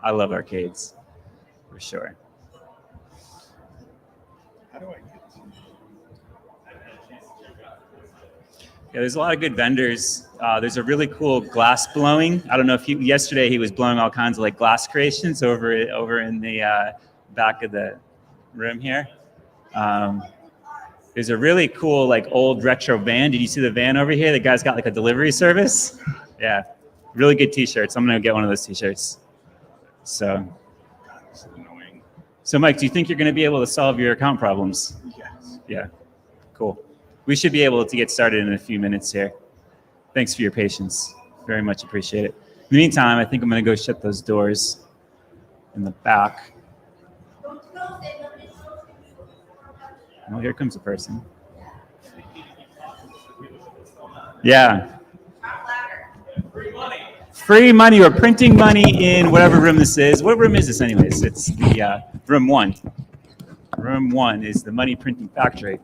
I love arcades, for sure. How do I get Yeah, there's a lot of good vendors. There's a really cool glass blowing. I don't know if yesterday he was blowing all kinds of like glass creations over in the back of the room here. There's a really cool like old retro van. Did you see the van over here? The guy's got like a delivery service. Yeah, really good t-shirts. I'm gonna get one of those t-shirts. So, It's annoying. so Mike, do you think you're gonna be able to solve your account problems? Yes. Yeah, cool. We should be able to get started in a few minutes here. Thanks for your patience. Very much appreciate it. In the meantime, I think I'm gonna go shut those doors in the back. Oh, here comes a person. Yeah. Free money. We're printing money in whatever room this is. What room is this anyways? It's the room 1. Room 1 is the money printing factory.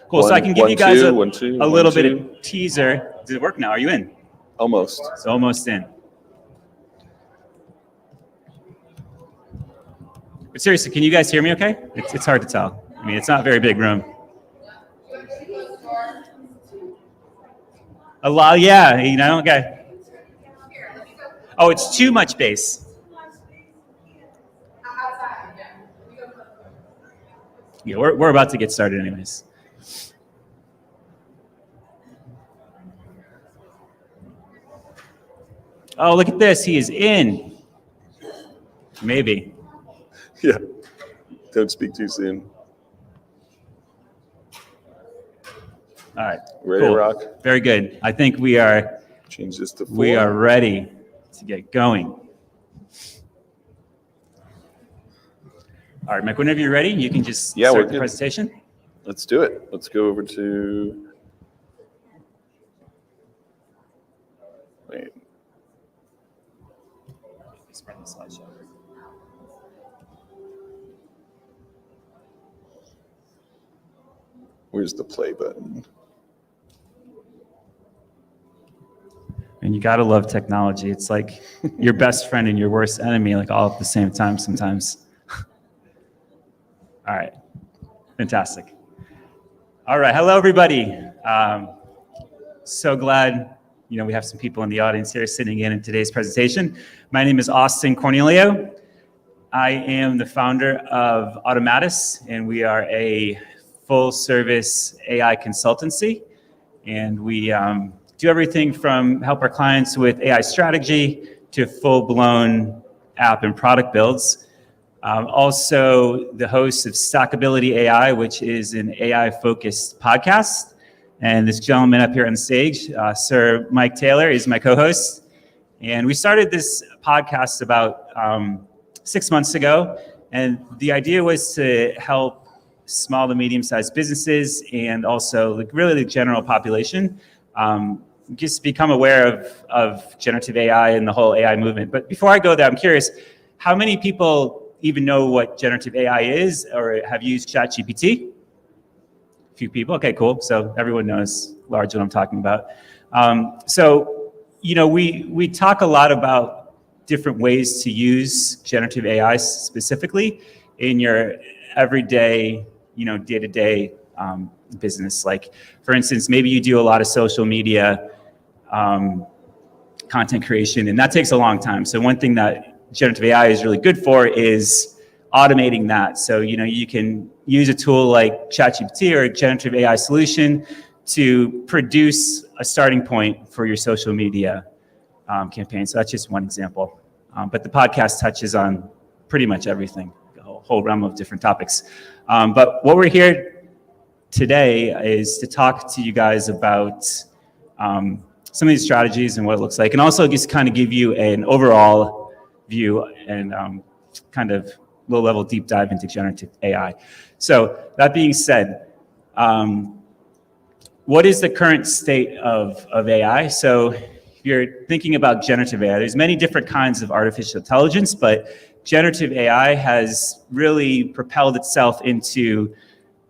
Cool, so I can give you guys a little bit of teaser. Does it work now? Are you in? Almost. It's almost in. But seriously, can you guys hear me okay? It's hard to tell. I mean, it's not a very big room. A lot, yeah, you know, okay. Oh, it's too much bass. Yeah, we're about to get started anyways. Oh, look at this. He is in. Maybe. Yeah. Don't speak too soon. All right. Ready to rock? Very good. I think we are. Change this to 4. We are ready to get going. All right, Mike. Whenever you're ready, you can just start the presentation. Let's do it. Let's go over to. Wait. Spread the slideshow. Where's the play button? And you gotta love technology. It's like your best friend and your worst enemy, like all at the same time sometimes. All right, fantastic. All right, hello everybody. So glad, we have some people in the audience here sitting in today's presentation. My name is Austin Cornelio. I am the founder of Automatis, and we are a full-service AI consultancy. And we do everything from help our clients with AI strategy to full-blown app and product builds. Also the host of Stackability AI, which is an AI-focused podcast. And this gentleman up here on stage, Sir Mike Taylor, is my co-host. And we started this podcast about 6 months ago. And the idea was to help small to medium-sized businesses and also really the general population just become aware of generative AI and the whole AI movement. But before I go there, I'm curious, how many people even know what generative AI is or have used ChatGPT? A few people. Okay, cool. So everyone knows largely what I'm talking about. We talk a lot about different ways to use generative AI specifically in your everyday, day-to-day business. Like, for instance, maybe you do a lot of social media content creation, and that takes a long time. So one thing that generative AI is really good for is automating that. So, you can use a tool like ChatGPT or a generative AI solution to produce a starting point for your social media campaign. So that's just one example. But the podcast touches on pretty much everything, a whole realm of different topics. But what we're here today is to talk to you guys about some of these strategies and what it looks like, and also just kind of give you an overall view and kind of low-level deep dive into generative AI. So that being said, what is the current state of AI? So if you're thinking about generative AI, there's many different kinds of artificial intelligence, but generative AI has really propelled itself into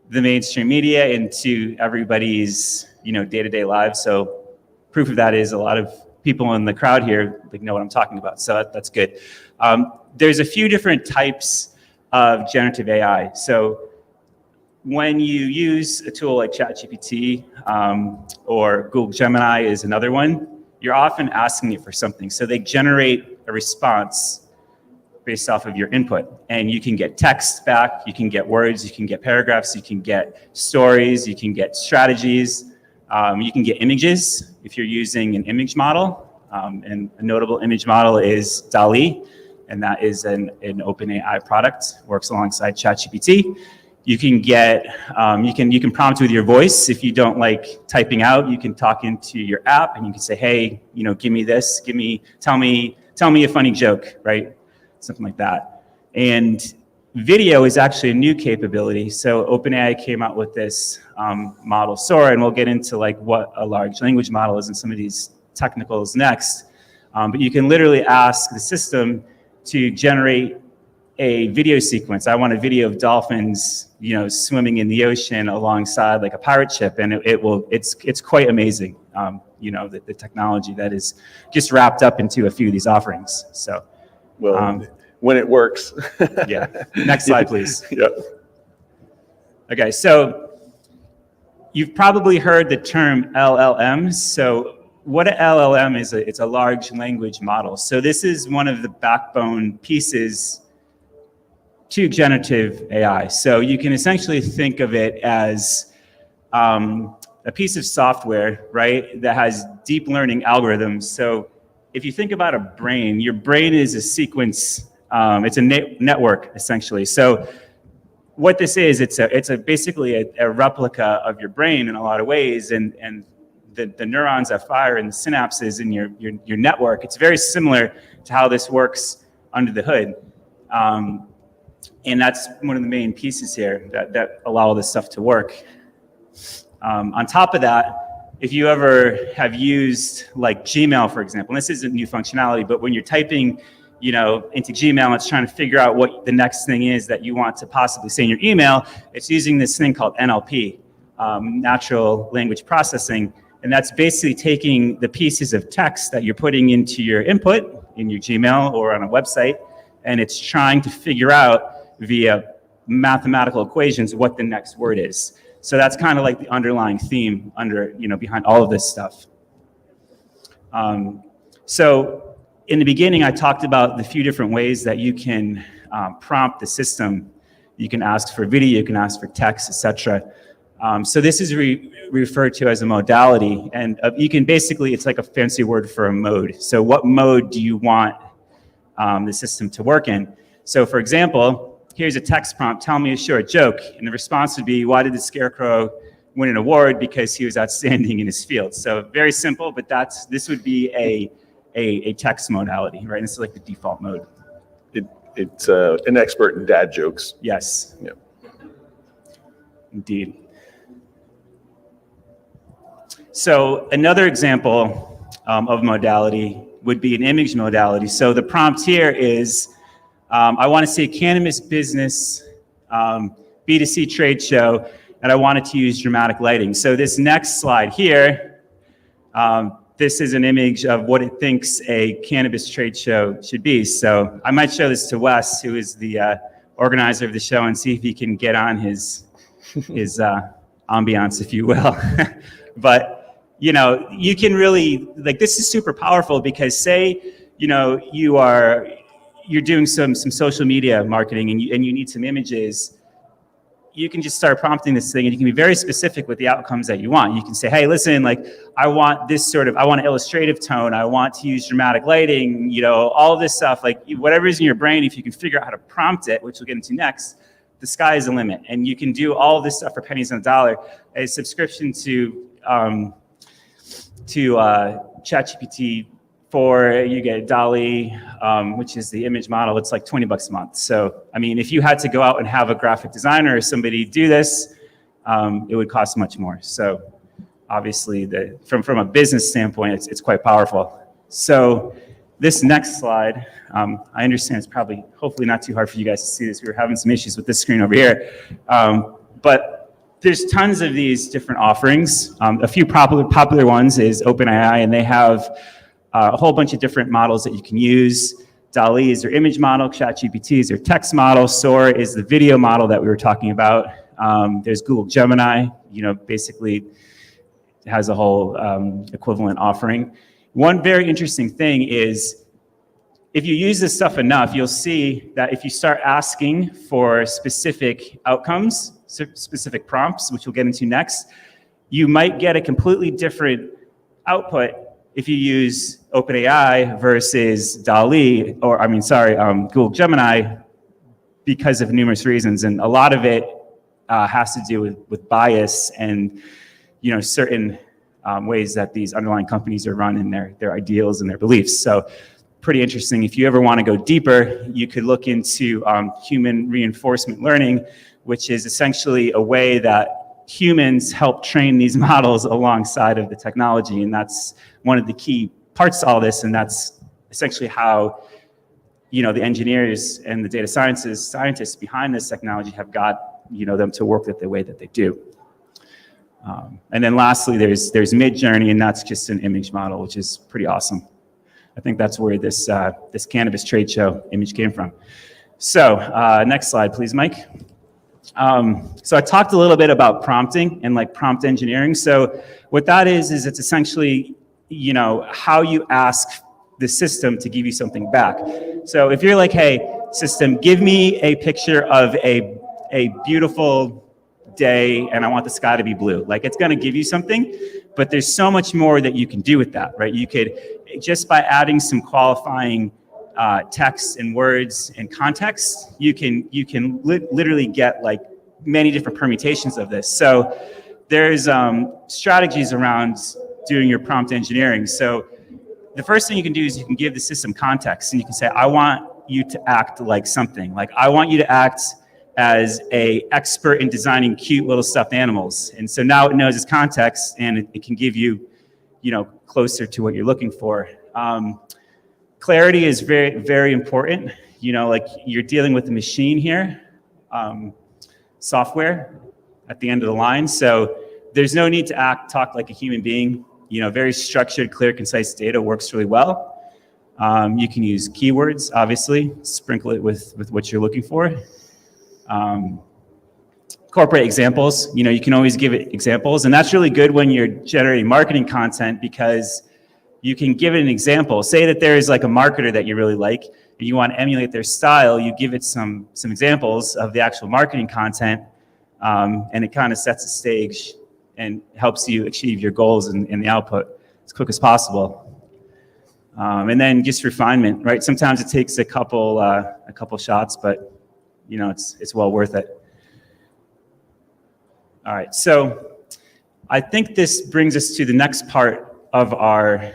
the mainstream media, into everybody's day-to-day lives. So proof of that is a lot of people in the crowd here know what I'm talking about, so that's good. There's a few different types of generative AI. So when you use a tool like ChatGPT or Google Gemini is another one, you're often asking it for something. So they generate a response based off of your input. And you can get text back, you can get words, you can get paragraphs, you can get stories, you can get strategies, you can get images if you're using an image model. And a notable image model is DALL-E, and that is an OpenAI product, works alongside ChatGPT. You can get, you can prompt with your voice. If you don't like typing out, you can talk into your app and you can say, hey, give me this, tell me a funny joke, right? Something like that. And video is actually a new capability. So OpenAI came out with this model, Sora, and we'll get into what a large language model is and some of these technicals next. But you can literally ask the system to generate a video sequence. I want a video of dolphins, swimming in the ocean alongside a pirate ship, and it's quite amazing. The technology that is just wrapped up into a few of these offerings. So, when it works. Yeah. Next slide, please. Yep. Okay, so you've probably heard the term LLMs. So what an LLM is, it's a large language model. So this is one of the backbone pieces to generative AI. So you can essentially think of it as a piece of software, right, that has deep learning algorithms. So if you think about a brain, your brain is a sequence, it's a network essentially. So what this is, it's basically a replica of your brain in a lot of ways, and the neurons that fire and the synapses in your network, it's very similar to how this works under the hood. And that's one of the main pieces here that allow all this stuff to work. On top of that, if you ever have used Gmail, for example, and this isn't new functionality, but when you're typing, into Gmail, it's trying to figure out what the next thing is that you want to possibly say in your email. It's using this thing called NLP, natural language processing. And that's basically taking the pieces of text that you're putting into your input in your Gmail or on a website, and it's trying to figure out via mathematical equations what the next word is. So that's kind of the underlying theme behind all of this stuff. So in the beginning, I talked about the few different ways that you can prompt the system. You can ask for video, you can ask for text, etc. So this is referred to as a modality, and you can basically, it's like a fancy word for a mode. So what mode do you want the system to work in? So for example, here's a text prompt, tell me a short joke. And the response would be, why did the scarecrow win an award? Because he was outstanding in his field. So very simple, but this would be a text modality, right? And this is the default mode. It's an expert in dad jokes. Yes. Yep. Indeed. So another example of modality would be an image modality. So the prompt here is, I want to see a cannabis business B2C trade show, and I wanted to use dramatic lighting. So this next slide here, this is an image of what it thinks a cannabis trade show should be. So I might show this to Wes, who is the organizer of the show, and see if he can get on his ambiance, if you will. But you can really, this is super powerful, because say, you're doing some social media marketing and you need some images. You can just start prompting this thing, and you can be very specific with the outcomes that you want. You can say, hey, listen, I want an illustrative tone. I want to use dramatic lighting, all this stuff, whatever is in your brain, if you can figure out how to prompt it, which we'll get into next, the sky is the limit. And you can do all this stuff for pennies on the dollar. A subscription to ChatGPT 4, you get DALL-E, which is the image model. It's $20 a month. So, if you had to go out and have a graphic designer or somebody do this, it would cost much more. So obviously, from a business standpoint, it's quite powerful. So this next slide, I understand it's hopefully not too hard for you guys to see this. We were having some issues with this screen over here. But there's tons of these different offerings. A few popular ones is OpenAI, and they have a whole bunch of different models that you can use. DALL-E is their image model, ChatGPT is their text model, Sora is the video model that we were talking about. There's Google Gemini, basically has a whole equivalent offering. One very interesting thing is, if you use this stuff enough, you'll see that if you start asking for specific outcomes, specific prompts, which we'll get into next, you might get a completely different output if you with OpenAI versus DALL-E, Google Gemini, because of numerous reasons. And a lot of it has to do with bias and, certain ways that these underlying companies are run and their ideals and their beliefs. So pretty interesting. If you ever want to go deeper, you could look into human reinforcement learning, which is essentially a way that humans help train these models alongside of the technology. And that's one of the key parts to all this. And that's essentially how, the engineers and the data scientists behind this technology have got, them to work the way that they do. And then lastly, there's Midjourney, and that's just an image model, which is pretty awesome. I think that's where this cannabis trade show image came from. So next slide, please, Mike. So I talked a little bit about prompting and prompt engineering. So what that is it's essentially, how you ask the system to give you something back. So if you're like, hey, system, give me a picture of a beautiful day and I want the sky to be blue. It's going to give you something, but there's so much more that you can do with that, right? You could, just by adding some qualifying text and words and context, you can literally get many different permutations of this. So there's strategies around doing your prompt engineering. So the first thing you can do is you can give the system context, and you can say, I want you to act like something. I want you to act as an expert in designing cute little stuffed animals. And so now it knows its context, and it can give you, closer to what you're looking for. Clarity is very, very important. You're dealing with a machine here, software at the end of the line. So there's no need to talk like a human being. Very structured, clear, concise data works really well. You can use keywords, obviously, sprinkle it with what you're looking for. Incorporate examples. You can always give it examples, and that's really good when you're generating marketing content, because you can give it an example. Say that there is a marketer that you really like, and you want to emulate their style. You give it some examples of the actual marketing content, and it kind of sets the stage and helps you achieve your goals and the output as quick as possible. And then just refinement, right? Sometimes it takes a couple shots, but it's well worth it. All right, so I think this brings us to the next part of our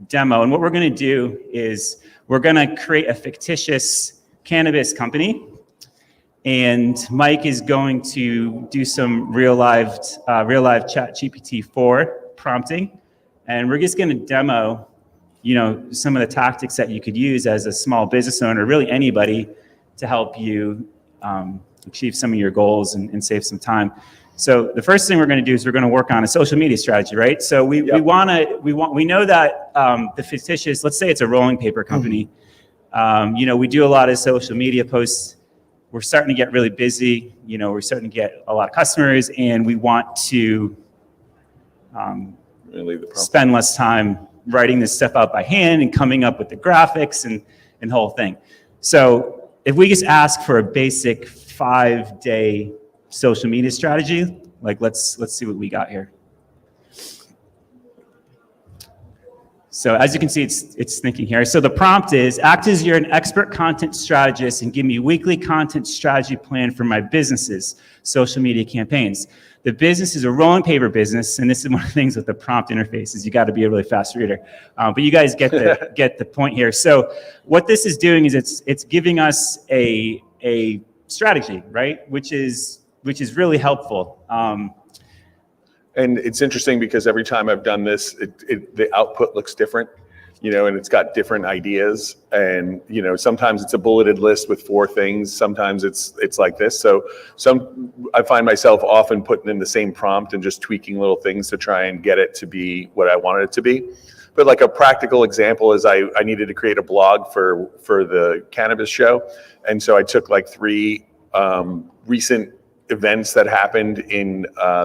demo. And what we're going to do is we're going to create a fictitious cannabis company. And Mike is going to do some real live ChatGPT-4 prompting. And we're just going to demo, some of the tactics that you could use as a small business owner, really anybody, to help you achieve some of your goals and save some time. So the first thing we're going to do is we're going to work on a social media strategy, right? So we know that the fictitious, let's say it's a rolling paper company. We do a lot of social media posts. We're starting to get really busy. We're starting to get a lot of customers, and we want to spend less time writing this stuff out by hand and coming up with the graphics and the whole thing. So if we just ask for a basic 5-day social media strategy, let's see what we got here. So as you can see, it's thinking here. So the prompt is, act as you're an expert content strategist and give me weekly content strategy plan for my business's social media campaigns. The business is a rolling paper business, and this is one of the things with the prompt interface is you got to be a really fast reader. But you guys get the point here. So what this is doing is it's giving us a strategy, right? Which is really helpful. And it's interesting because every time I've done this, the output looks different, and it's got different ideas. And, sometimes it's a bulleted list with 4 things. Sometimes it's like this. So I find myself often putting in the same prompt and just tweaking little things to try and get it to be what I wanted it to be. But like a practical example is I needed to create a blog for the cannabis show. And so I took like 3 recent events that happened in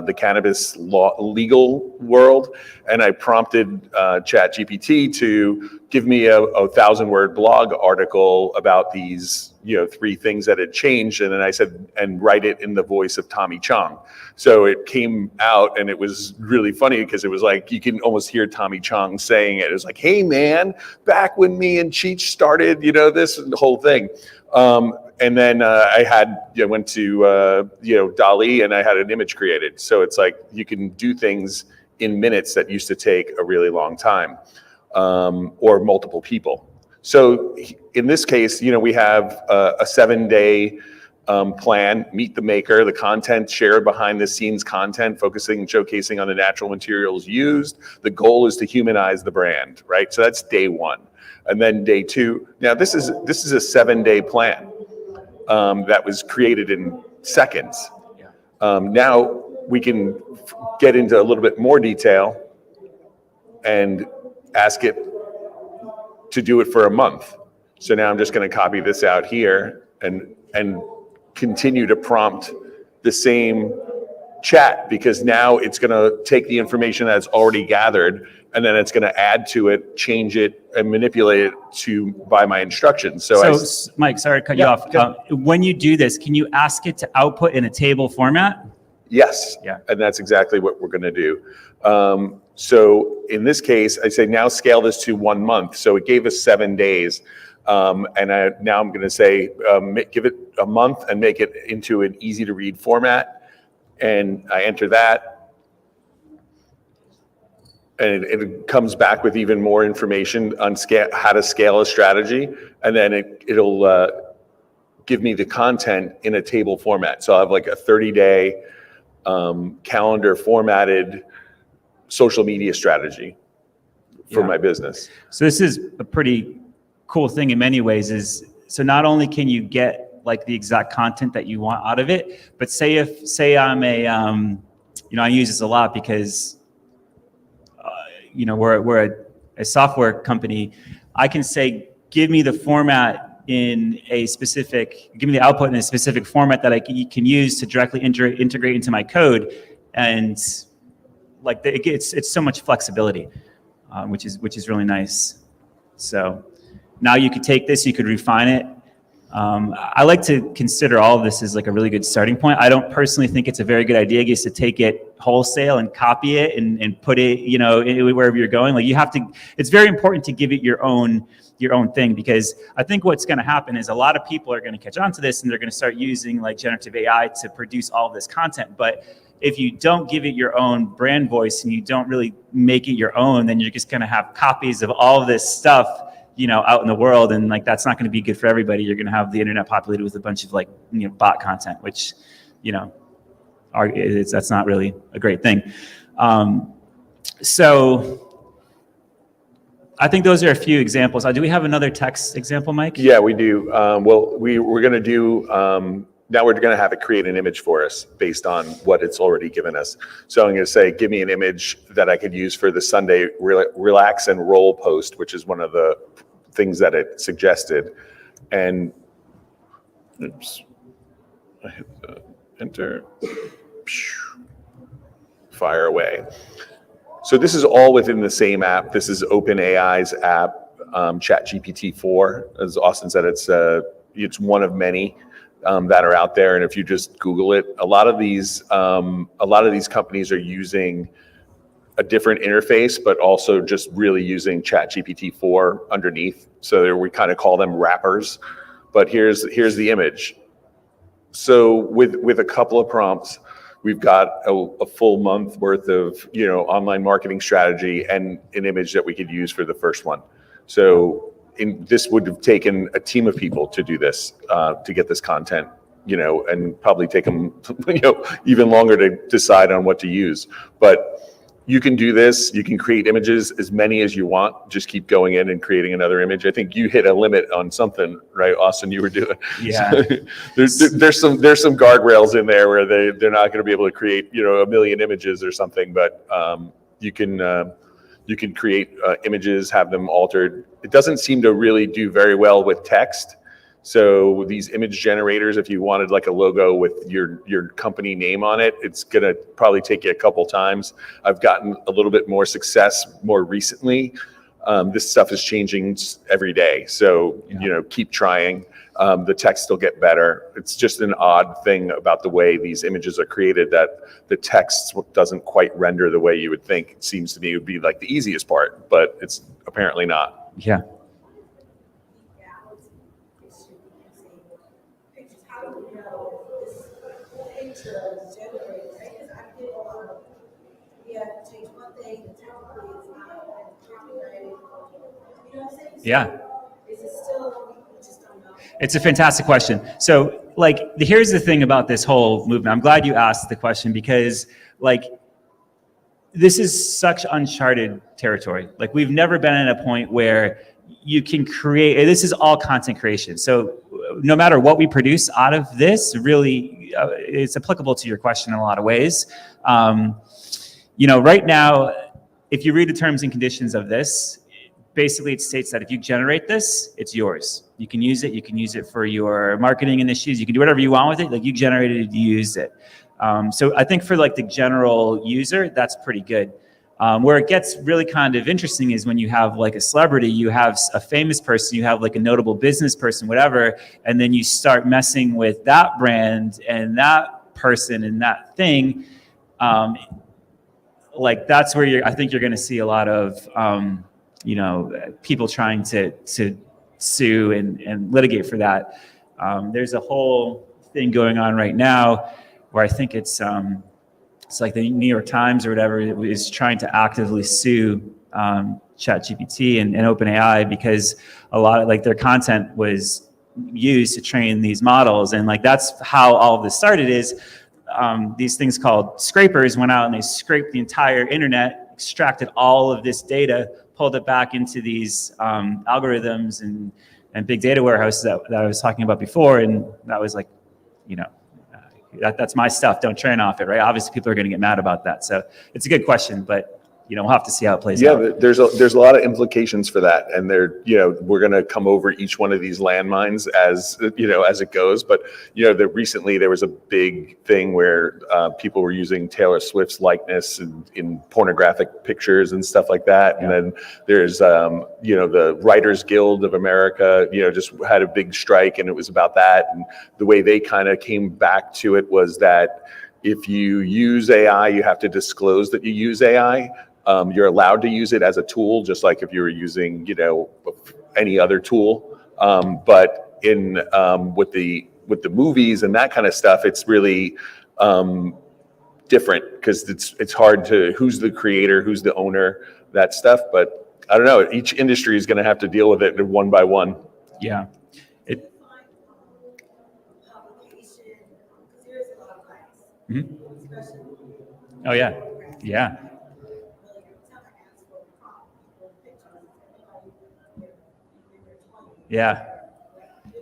the cannabis legal world, and I prompted ChatGPT to give me a 1,000-word blog article about these 3 things that had changed, and then I said, and write it in the voice of Tommy Chong. So it came out, and it was really funny because it was like you can almost hear Tommy Chong saying it. It was like, "Hey man, back when me and Cheech started, this whole thing." And then I went to DALL-E, and I had an image created. So it's like you can do things in minutes that used to take a really long time, or multiple people. So in this case, we have a 7-day plan, meet the maker, the content, share behind the scenes content, focusing and showcasing on the natural materials used. The goal is to humanize the brand, right? So that's day 1. And then day 2, now this is a 7-day plan that was created in seconds. Now we can get into a little bit more detail and ask it to do it for a month. So now I'm just going to copy this out here and continue to prompt the same chat, because now it's going to take the information that's already gathered, and then it's going to add to it, change it, and manipulate it by my instructions. So Mike, sorry to cut you off. Yeah. When you do this, can you ask it to output in a table format? Yes. Yeah. And that's exactly what we're going to do. So in this case, I say now scale this to 1 month. So it gave us 7 days. And now I'm going to say, give it a month and make it into an easy to read format. And I enter that. And it comes back with even more information on how to scale a strategy. And then it'll give me the content in a table format. So I'll have like a 30-day calendar formatted social media strategy for my business. So this is a pretty cool thing in many ways. So not only can you get like the exact content that you want out of it, but say I'm I use this a lot because we're a software company. I can say, give me the format give me the output in a specific format that I can use to directly integrate into my code, and like it's so much flexibility, which is really nice. So now you could take this, you could refine it. I like to consider all of this as like a really good starting point. I don't personally think it's a very good idea just to take it wholesale and copy it and put it, wherever you're going. Like it's very important to give it your own thing, because I think what's going to happen is a lot of people are going to catch on to this and they're going to start using like generative AI to produce all of this content. But if you don't give it your own brand voice and you don't really make it your own, then you're just going to have copies of all of this stuff out in the world, and like that's not going to be good for everybody. You're going to have the internet populated with a bunch of like bot content, which that's not really a great thing. So I think those are a few examples. Do we have another text example, Mike? Yeah, we do. Well, we're going to do now. We're going to have it create an image for us based on what it's already given us. So I'm going to say, give me an image that I could use for the Sunday relax and roll post, which is one of the things that it suggested. And oops, I hit the enter. Fire away. So this is all within the same app. This is OpenAI's app, ChatGPT 4. As Austin said, it's one of many that are out there. And if you just Google it, a lot of these companies are using a different interface, but also just really using ChatGPT 4 underneath. So we kind of call them wrappers. But here's the image. So with a couple of prompts, we've got a full month worth of online marketing strategy and an image that we could use for the first one. So this would have taken a team of people to do this, to get this content, and probably take them, even longer to decide on what to use. But you can do this. You can create images as many as you want. Just keep going in and creating another image. I think you hit a limit on something, right, Austin? You were doing. Yeah. there's some guardrails in there where they're not going to be able to create 1 million images or something. But you can You can create images, have them altered. It doesn't seem to really do very well with text. So these image generators, if you wanted like a logo with your company name on it, it's gonna probably take you a couple times. I've gotten a little bit more success more recently. This stuff is changing every day. So, keep trying. The text will get better. It's just an odd thing about the way these images are created that the text doesn't quite render the way you would think. It seems to me it would be like the easiest part, but it's apparently not. Yeah. Yeah. It's a fantastic question. So, like, here's the thing about this whole movement. I'm glad you asked the question because, like, this is such uncharted territory. Like, we've never been at a point where you can create, this is all content creation. So no matter what we produce out of this, really, it's applicable to your question in a lot of ways. Right now, if you read the terms and conditions of this, basically it states that if you generate this, it's yours. You can use it. You can use it for your marketing initiatives. You can do whatever you want with it. Like, you generated it, you used it. So I think for like the general user, that's pretty good. Where it gets really kind of interesting is when you have like a celebrity, you have a famous person, you have like a notable business person, whatever, and then you start messing with that brand and that person and that thing. Like, that's where I think you're going to see a lot of people trying to sue and litigate for that. There's a whole thing going on right now where I think it's like the New York Times or whatever is trying to actively sue ChatGPT and OpenAI because a lot of like their content was used to train these models, and like that's how all of this started. Is these things called scrapers went out and they scraped the entire internet, extracted all of this data, pulled it back into these algorithms and big data warehouses that I was talking about before, and that was like, that's my stuff. Don't train off it, right? Obviously, people are going to get mad about that. So it's a good question, but we'll have to see how it plays out. Yeah, there's a lot of implications for that, and we're going to come over each one of these landmines as it goes. But recently there was a big thing where people were using Taylor Swift's likeness in pornographic pictures and stuff like that. Yeah. And then there's the Writers Guild of America just had a big strike, and it was about that. And the way they kind of came back to it was that if you use AI, you have to disclose that you use AI. You're allowed to use it as a tool, just like if you were using, any other tool. But in with the movies and that kind of stuff, it's really different because it's hard to who's the creator, who's the owner, that stuff. But I don't know. Each industry is going to have to deal with it one by one. Yeah. Mm-hmm. Oh yeah. Yeah. Yeah.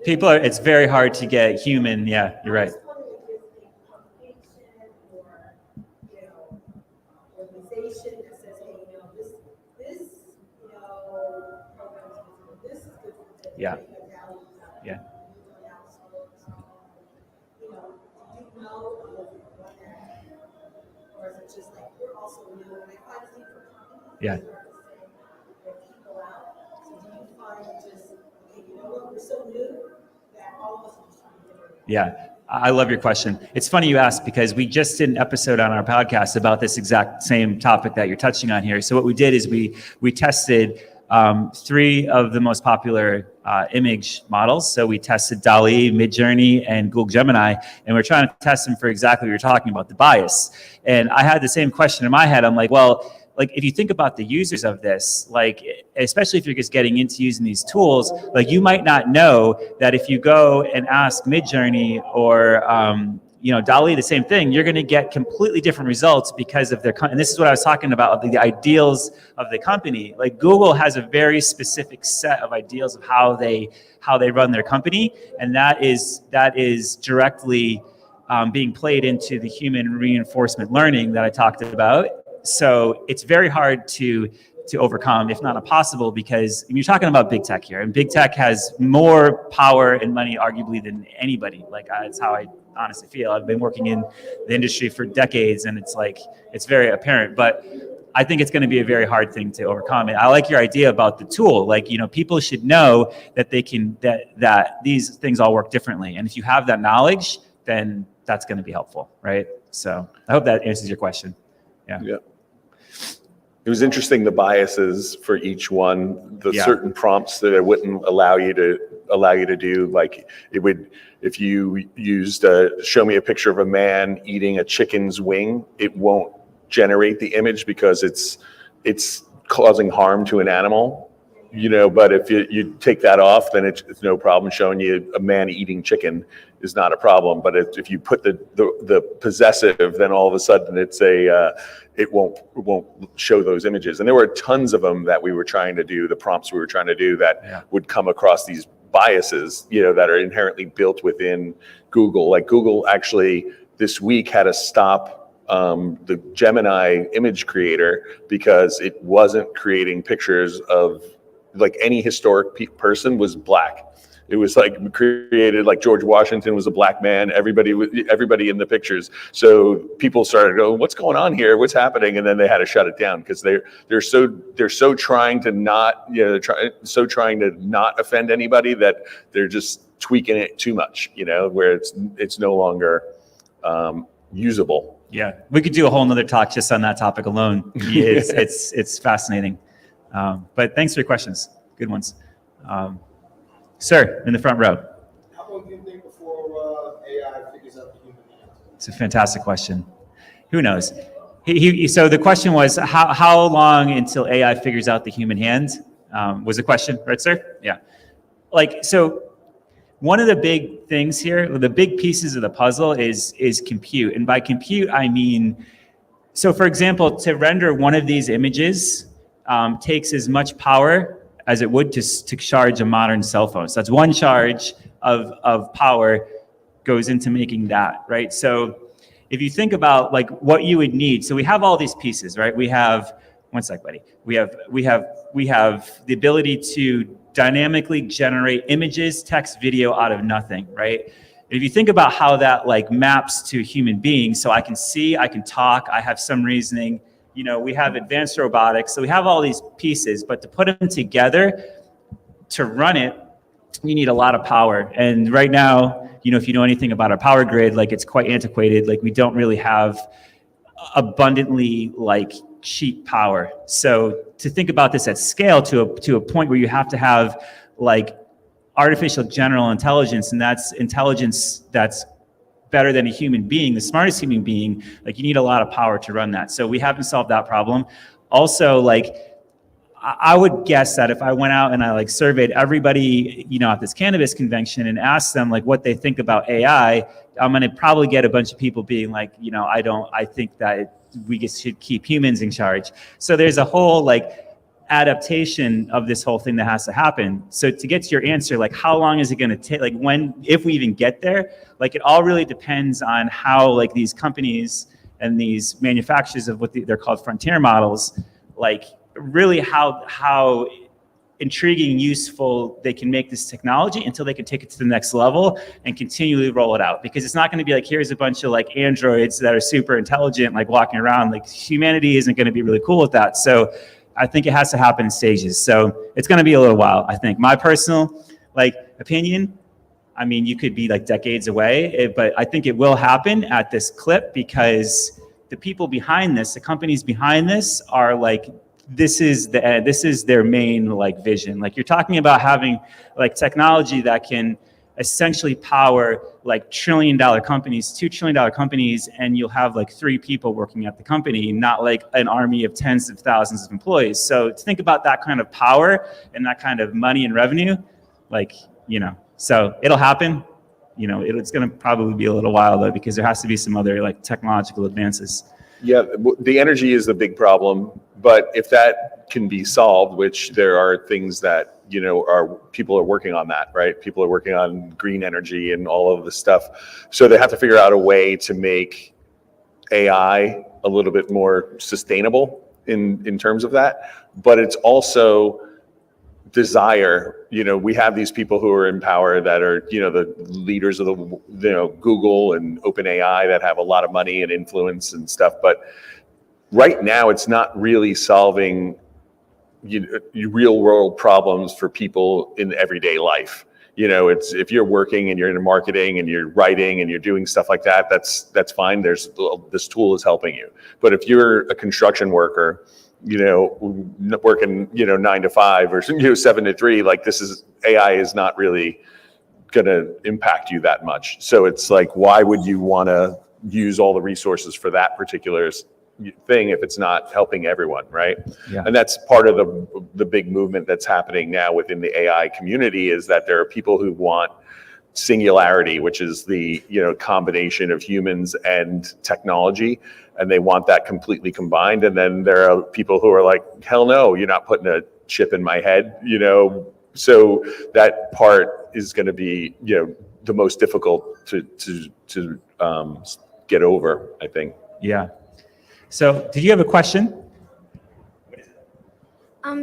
It's very hard to get human. Yeah, you're right. Yeah. Yeah. Yeah. Yeah, I love your question. It's funny you ask because we just did an episode on our podcast about this exact same topic that you're touching on here. So what we did is we tested 3 of the most popular image models. So we tested DALL-E, Midjourney, and Google Gemini, and we're trying to test them for exactly what you're talking about, the bias. And I had the same question in my head. I'm like, well, like if you think about the users of this, like especially if you're just getting into using these tools, like you might not know that if you go and ask Midjourney or DALL-E the same thing, you're going to get completely different results because of their. And this is what I was talking about, the ideals of the company. Like Google has a very specific set of ideals of how they run their company, and that is directly being played into the human reinforcement learning that I talked about. So it's very hard to to overcome, if not impossible, because you're talking about big tech here, and big tech has more power and money arguably than anybody. Like that's how I honestly feel. I've been working in the industry for decades, and it's very apparent. But I think it's going to be a very hard thing to overcome. And I like your idea about the tool. Like, people should know that they can that these things all work differently, and if you have that knowledge, then that's going to be helpful, right? So I hope that answers your question. Yeah. It was interesting, the biases for each one, the Yeah. certain prompts that it wouldn't allow you to do. Like it would, if you used show me a picture of a man eating a chicken's wing, it won't generate the image because it's causing harm to an animal. But if you take that off, then it's no problem showing you a man eating chicken is not a problem. But if you put the possessive, then all of a sudden it won't show those images. And there were tons of them that we were trying to do, the prompts we were trying to do that would come across these biases, that are inherently built within Google. Like Google actually this week had to stop the Gemini image creator because it wasn't creating pictures of like any historic person was black. It was like created like George Washington was a black man. Everybody in the pictures. So people started going, "What's going on here? What's happening?" And then they had to shut it down because they're so trying to not trying to not offend anybody that they're just tweaking it too much. Where it's no longer usable. Yeah, we could do a whole nother talk just on that topic alone. It's fascinating. But thanks for your questions. Good ones. Sir, in the front row. How long do you think before AI figures out the human hand? It's a fantastic question. Who knows? So the question was, how long until AI figures out the human hand? Was the question, right, sir? Yeah. So one of the big things here, the big pieces of the puzzle is compute. And by compute, I mean, so for example, to render one of these images takes as much power as it would to charge a modern cell phone. So that's one charge of power goes into making that, right? So if you think about like what you would need, so we have all these pieces, right? We have, one sec, buddy. We have the ability to dynamically generate images, text, video out of nothing, right? If you think about how that like maps to human beings, so I can see, I can talk, I have some reasoning, we have advanced robotics, so we have all these pieces, but to put them together, to run it, you need a lot of power. And right now, if you know anything about our power grid, like it's quite antiquated, like we don't really have abundantly like cheap power. So to think about this at scale to a point where you have to have like artificial general intelligence, and that's intelligence that's better than a human being, the smartest human being, like you need a lot of power to run that. So we haven't solved that problem. Also, like I would guess that if I went out and I like surveyed everybody, at this cannabis convention and asked them like what they think about AI, I'm going to probably get a bunch of people being like, I think that we should keep humans in charge. So there's a whole like adaptation of this whole thing that has to happen. So to get to your answer, like how long is it going to take? Like if we even get there, like it all really depends on how like these companies and these manufacturers of what they're called frontier models, like really how intriguing, useful they can make this technology until they can take it to the next level and continually roll it out. Because it's not going to be like, here's a bunch of like androids that are super intelligent, like walking around, like humanity isn't going to be really cool with that. So I think it has to happen in stages. So it's going to be a little while, I think. My personal opinion, I mean, you could be like decades away, but I think it will happen at this clip because the people behind this, the companies behind this are like, this is their main like vision. Like you're talking about having like technology that can essentially power like $1 trillion companies, $2 trillion companies, and you'll have like 3 people working at the company, not like an army of tens of thousands of employees. So to think about that kind of power and that kind of money and revenue, so it'll happen. It's going to probably be a little while though, because there has to be some other like technological advances. Yeah, the energy is the big problem, but if that can be solved, which there are things that people are working on that, right? People are working on green energy and all of this stuff. So they have to figure out a way to make AI a little bit more sustainable. in terms of that, but it's also desire. We have these people who are in power that are, the leaders of Google and OpenAI that have a lot of money and influence and stuff. But right now, it's not really solving real world problems for people in everyday life. It's if you're working and you're in marketing and you're writing and you're doing stuff like that, that's fine. This tool is helping you. But if you're a construction worker, working 9 to 5 or 7 to 3, like AI is not really going to impact you that much. So it's like, why would you want to use all the resources for that particular thing if it's not helping everyone, right? Yeah. And that's part of the big movement that's happening now within the AI community, is that there are people who want singularity, which is the combination of humans and technology, and they want that completely combined. And then there are people who are like, hell no, you're not putting a chip in my head, so that part is going to be the most difficult to get over, I think. Yeah. So did you have a question?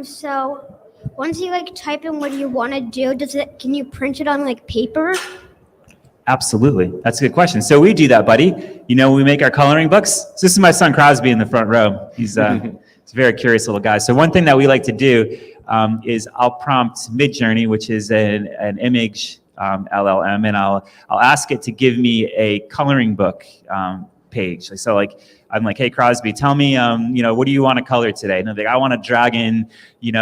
So once you type in what you want to do, can you print it on paper? Absolutely. That's a good question. So we do that, buddy. We make our coloring books. So this is my son Crosby in the front row. He's he's a very curious little guy. So one thing that we like to do is I'll prompt Midjourney, which is an image LLM, and I'll ask it to give me a coloring book page. So I'm like, hey Crosby, tell me, what do you want to color today? And they're like, I want a dragon, in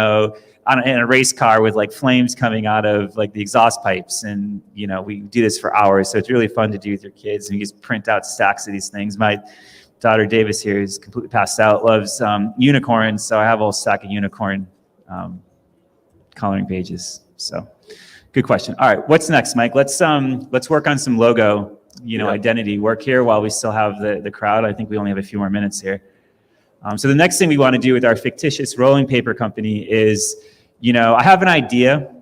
a race car with flames coming out of the exhaust pipes. And, we do this for hours. So it's really fun to do with your kids. And you just print out stacks of these things. My daughter Davis here is completely passed out, loves unicorns. So I have a whole stack of unicorn coloring pages. So good question. All right, what's next, Mike? Let's work on some logo, identity work here while we still have the crowd. I think we only have a few more minutes here. So the next thing we want to do with our fictitious rolling paper company is, I have an idea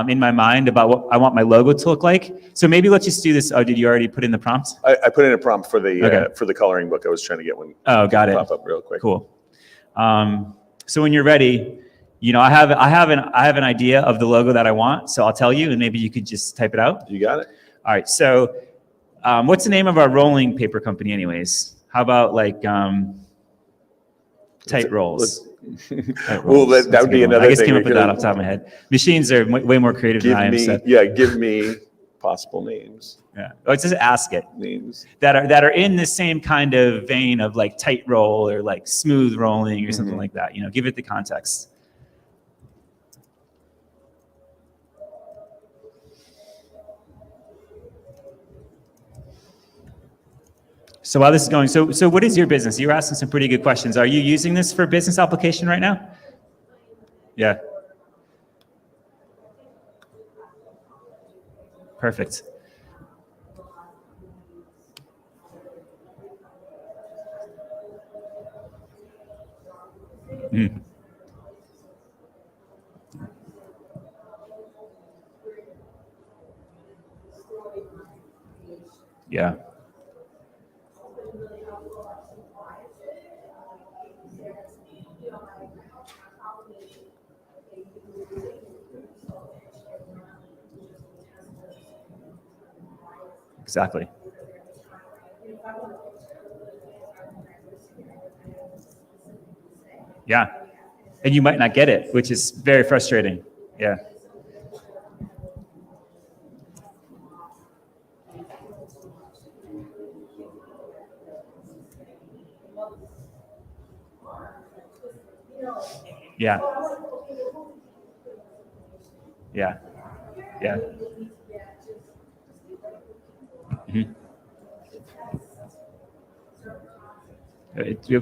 in my mind about what I want my logo to look like. So maybe let's just do this. Oh, did you already put in the prompt? I put in a prompt for the Okay. for the coloring book. I was trying to get one. Oh, got it. Pop up real quick. Cool. So when you're ready, I have an idea of the logo that I want. So I'll tell you, and maybe you could just type it out. You got it. All right. So what's the name of our rolling paper company, anyways? How about tight rolls? Tight Well, rolls. that would be another I just thing came we up with could- that off the top of my head. Machines are way more creative than I am. So. Give me possible names. Yeah. Oh, it's just ask it. Names. That are in the same kind of vein of tight roll or smooth rolling or something like that. Give it the context. So while this is going, so what is your business? You were asking some pretty good questions. Are you using this for business application right now? Yeah. Perfect. Yeah. Exactly. Yeah. And you might not get it, which is very frustrating. Yeah. Yeah. Yeah. Yeah. Mm-hmm.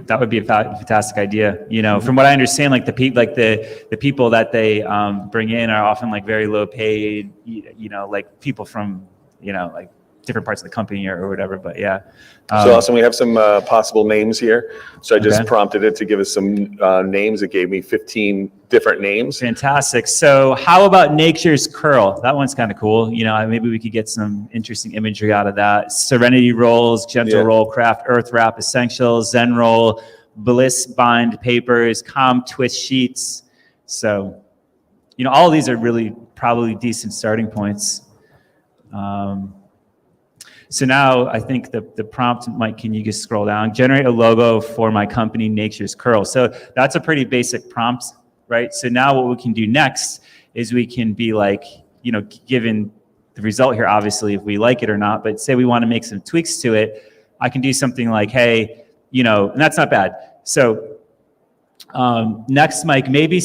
That would be a fantastic idea. From what I understand, the people that they bring in are often very low paid. People from different parts of the company or whatever. But yeah. So awesome. We have some possible names here. So I just Okay. prompted it to give us some names. It gave me 15 different names. Fantastic. So how about Nature's Curl? That one's kind of cool. Maybe we could get some interesting imagery out of that. Serenity Rolls, Gentle Yeah. Roll, Craft, Earth Wrap, Essentials, Zen Roll, bliss bind papers, comp twist sheets. So, all of these are really probably decent starting points. So now I think the prompt, Mike, can you just scroll down? Generate a logo for my company, Nature's Curl. So that's a pretty basic prompt, right? So now what we can do next is we can be like, given the result here, obviously, if we like it or not, but say we want to make some tweaks to it, I can do something like, hey, and that's not bad. So next, Mike, maybe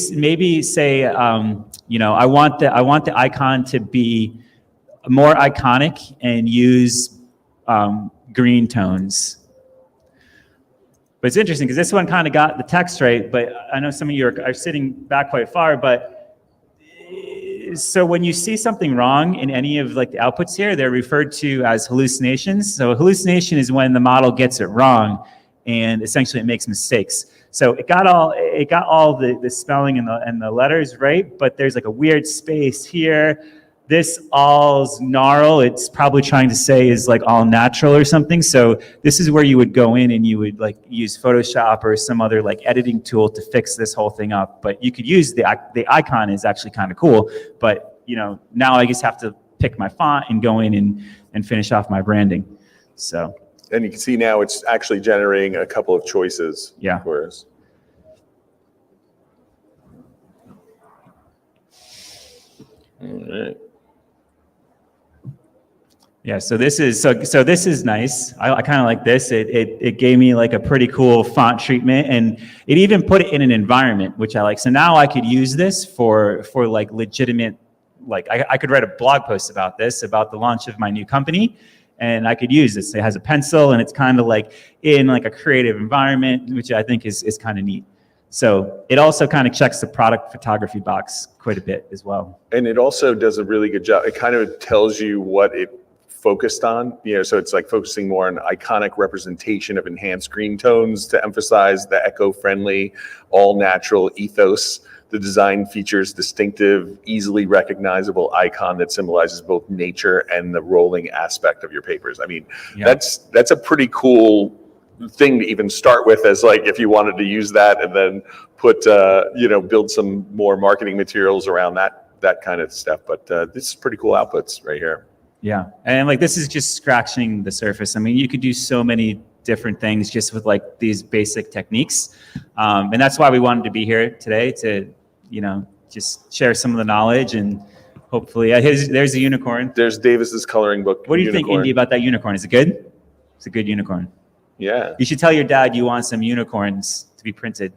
say, I want the icon to be more iconic and use green tones. But it's interesting because this one kind of got the text right, but I know some of you are sitting back quite far, but so when you see something wrong in any of like the outputs here, they're referred to as hallucinations. So a hallucination is when the model gets it wrong and essentially it makes mistakes. So it got all the spelling and the letters right, but there's like a weird space here. This all's gnarl, it's probably trying to say is like all natural or something. So this is where you would go in and you would like use Photoshop or some other like editing tool to fix this whole thing up. But you could use the icon is actually kind of cool. But now I just have to pick my font and go in and finish off my branding. So. And you can see now it's actually generating a couple of choices for us. All right. Yeah, so this is nice. I kind of like this. It gave me like a pretty cool font treatment, and it even put it in an environment, which I like. So now I could use this for like legitimate, like I could write a blog post about this, about the launch of my new company, and I could use this. It has a pencil, and it's kind of like in like a creative environment, which I think is kind of neat. So it also kind of checks the product photography box quite a bit as well. And it also does a really good job. It kind of tells you what it focused on, so it's like focusing more on iconic representation of enhanced green tones to emphasize the eco-friendly, all-natural ethos. The design features distinctive, easily recognizable icon that symbolizes both nature and the rolling aspect of your papers. I mean, that's a pretty cool thing to even start with, as like if you wanted to use that and then put build some more marketing materials around that kind of stuff. But this is pretty cool outputs right here. Yeah, and like this is just scratching the surface. I mean, you could do so many different things just with like these basic techniques, and that's why we wanted to be here today to, just share some of the knowledge and hopefully. There's a unicorn. There's Davis's coloring book. What do you think, Indy, about that unicorn? Is it good? It's a good unicorn. Yeah. You should tell your dad you want some unicorns to be printed.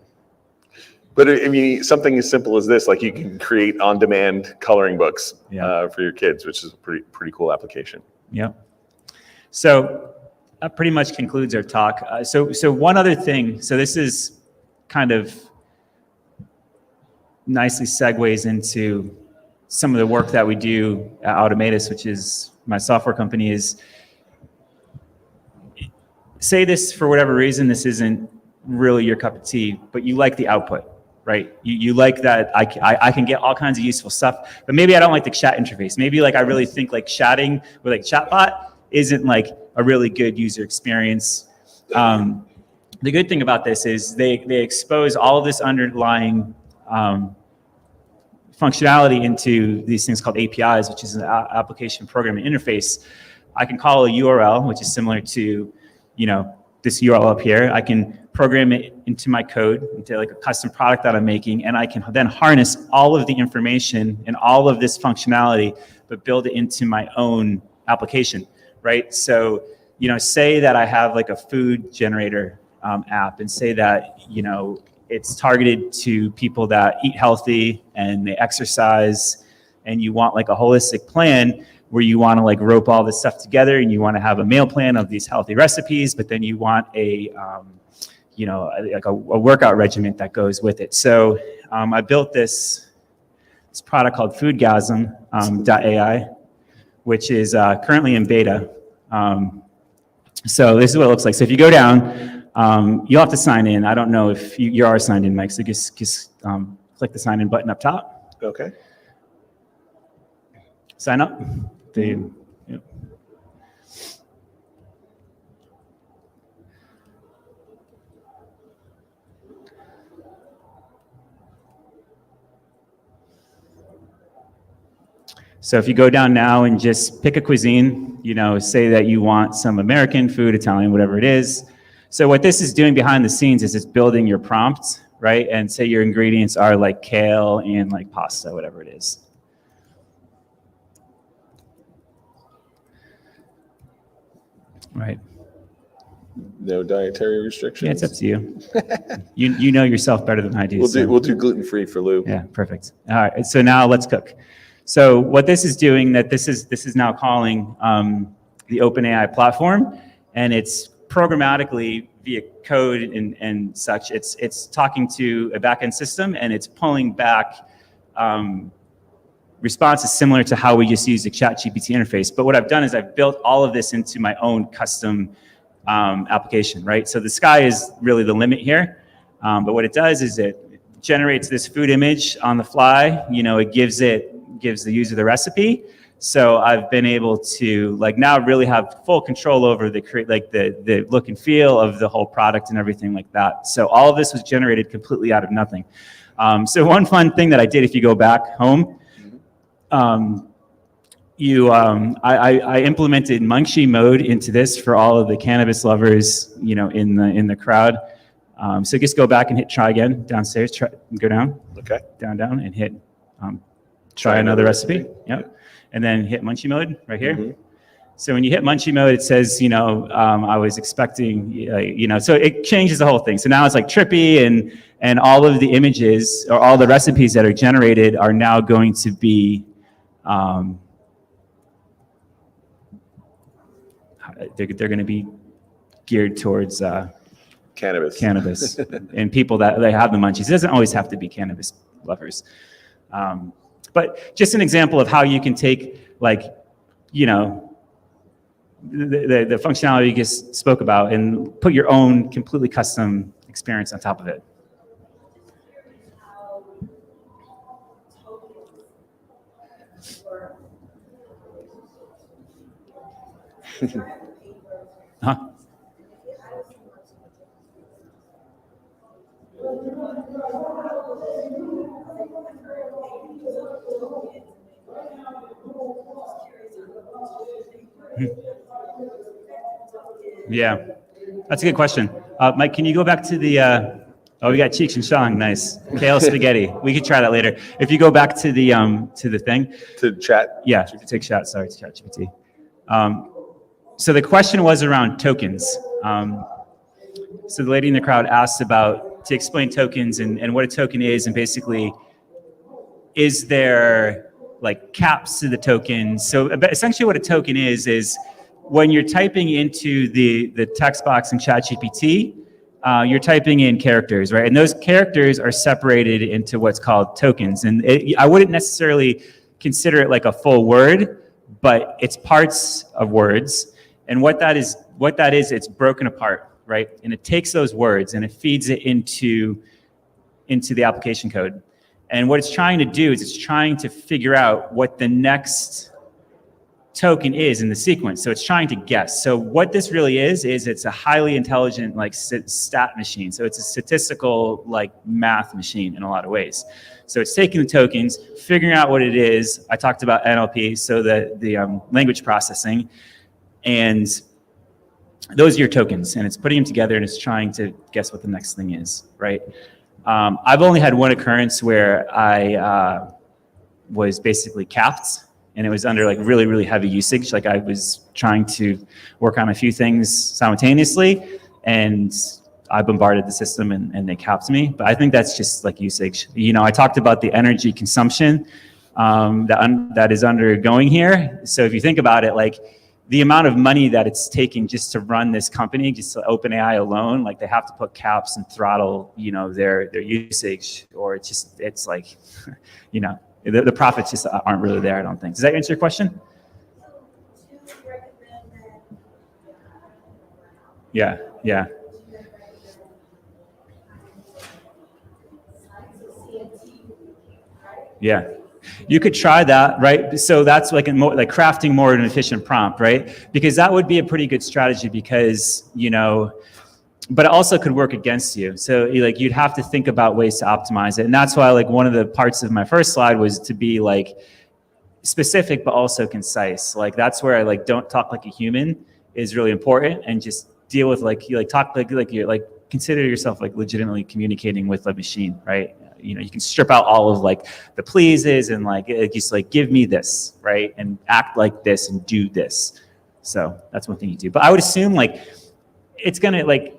But I mean, something as simple as this, like you can create on-demand coloring books for your kids, which is a pretty cool application. Yeah. So that pretty much concludes our talk. So one other thing. So this is kind of nicely segues into some of the work that we do at Automatus, which is my software company. Is say this for whatever reason, this isn't really your cup of tea, but you like the output. Right? You like that I can get all kinds of useful stuff, but maybe I don't like the chat interface. Maybe like I really think like chatting with like chatbot isn't like a really good user experience. The good thing about this is they expose all of this underlying functionality into these things called APIs, which is an application programming interface. I can call a URL, which is similar to, this URL up here. I can program it into my code, into like a custom product that I'm making, and I can then harness all of the information and all of this functionality, but build it into my own application, right? So, say that I have like a food generator app, and say that, it's targeted to people that eat healthy and they exercise, and you want like a holistic plan where you want to like rope all this stuff together, and you want to have a meal plan of these healthy recipes, but then you want a workout regimen that goes with it. So I built this product called Foodgasm.ai, which is currently in beta. So this is what it looks like. So if you go down, you'll have to sign in. I don't know if you are signed in, Mike, so just click the sign in button up top. Okay. Sign up. So if you go down now and just pick a cuisine, you know, say that you want some American food, Italian, whatever it is. So what this is doing behind the scenes is it's building your prompt, right? And say your ingredients are like kale and like pasta, whatever it is. Right. No dietary restrictions. Yeah, it's up to you. You know yourself better than I do. We'll do gluten-free for Lou. Yeah, perfect. All right, so now let's cook. So what this is doing, this is now calling the OpenAI platform, and it's programmatically via code and such. It's talking to a backend system, and it's pulling back responses similar to how we just use the ChatGPT interface. But what I've done is I've built all of this into my own custom application, right? So the sky is really the limit here. But what it does is it generates this food image on the fly. You know, it gives the user the recipe. So I've been able to like now really have full control over the look and feel of the whole product and everything like that. So all of this was generated completely out of nothing. So one fun thing that I did, if you go back home, I implemented Munchie mode into this for all of the cannabis lovers, you know, in the crowd. So just go back and hit try again downstairs. Go down. Okay. Down, and hit try another recipe. Yep. And then hit Munchie mode right here. Mm-hmm. So when you hit Munchie mode, it says, you know, I was expecting, you know, so it changes the whole thing. So now it's like trippy, and all of the images or all the recipes that are generated are now going to be they're going to be geared towards cannabis and people that they have the munchies. It doesn't always have to be cannabis lovers, but just an example of how you can take, like, you know, the functionality you just spoke about and put your own completely custom experience on top of it. Huh? Yeah, that's a good question. Mike, can you go back to the, oh, we got Cheeks and Shang, nice. Kale spaghetti, we could try that later. If you go back to the thing. To chat? Yeah, take chat, sorry, to ChatGPT. So the question was around tokens. So the lady in the crowd asked to explain tokens and what a token is, and basically, is there like caps to the tokens? So essentially what a token is when you're typing into the text box in ChatGPT, you're typing in characters, right? And those characters are separated into what's called tokens. And I wouldn't necessarily consider it like a full word, but it's parts of words. And what that is, it's broken apart, right? And it takes those words and it feeds it into the application code. And what it's trying to do is it's trying to figure out what the next token is in the sequence. So it's trying to guess. So what this really is it's a highly intelligent like stat machine. So it's a statistical like math machine in a lot of ways. So it's taking the tokens, figuring out what it is. I talked about NLP, so the language processing, and those are your tokens, and it's putting them together and it's trying to guess what the next thing is, right? I've only had one occurrence where I was basically capped, and it was under like really, really heavy usage. Like I was trying to work on a few things simultaneously, and I bombarded the system and they capped me. But I think that's just like usage. You know, I talked about the energy consumption that is undergoing here. So if you think about it, like the amount of money that it's taking just to run this company, just to OpenAI alone, like they have to put caps and throttle, you know, their usage, or it's like, you know, the profits just aren't really there, I don't think. Does that answer your question? Yeah. Yeah. You could try that, right? So that's like like crafting more an efficient prompt, right? Because that would be a pretty good strategy, because, you know, but it also could work against you. So like you'd have to think about ways to optimize it. And that's why like one of the parts of my first slide was to be like specific, but also concise. Like that's where I like don't talk like a human is really important, and just deal with like you like talk like you're like consider yourself like legitimately communicating with a machine, right? You know, you can strip out all of like the pleases and like just like give me this, right, and act like this and do this. So that's one thing you do. But I would assume like it's gonna like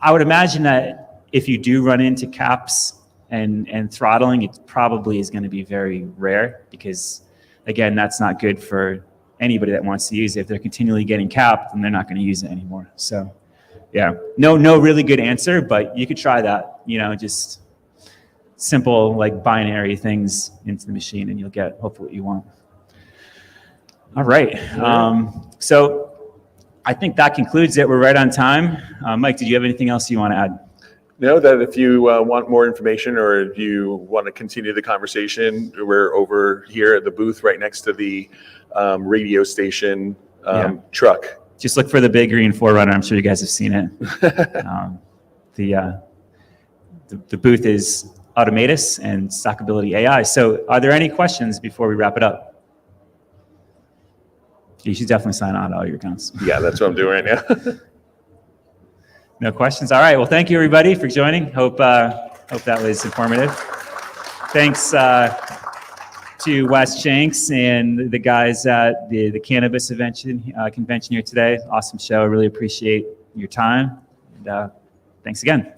I would imagine that if you do run into caps and throttling, it probably is going to be very rare, because again, that's not good for anybody that wants to use it. If they're continually getting capped, then they're not going to use it anymore. So yeah, no really good answer, but you could try that, you know, just simple like binary things into the machine and you'll get hopefully what you want. All right. So I think that concludes it. We're right on time. Mike, did you have anything else you want to add? Know that if you want more information or if you want to continue the conversation, we're over here at the booth right next to the radio station truck. Just look for the big green 4Runner. I'm sure you guys have seen it. The booth is Automatus and Stackability AI. So are there any questions before we wrap it up? You should definitely sign on to all your accounts. Yeah, that's what I'm doing right now. No questions? All right. Well, thank you, everybody, for joining. Hope that was informative. Thanks to Wes Shanks and the guys at the Cannabis convention here today. Awesome show. I really appreciate your time. And thanks again.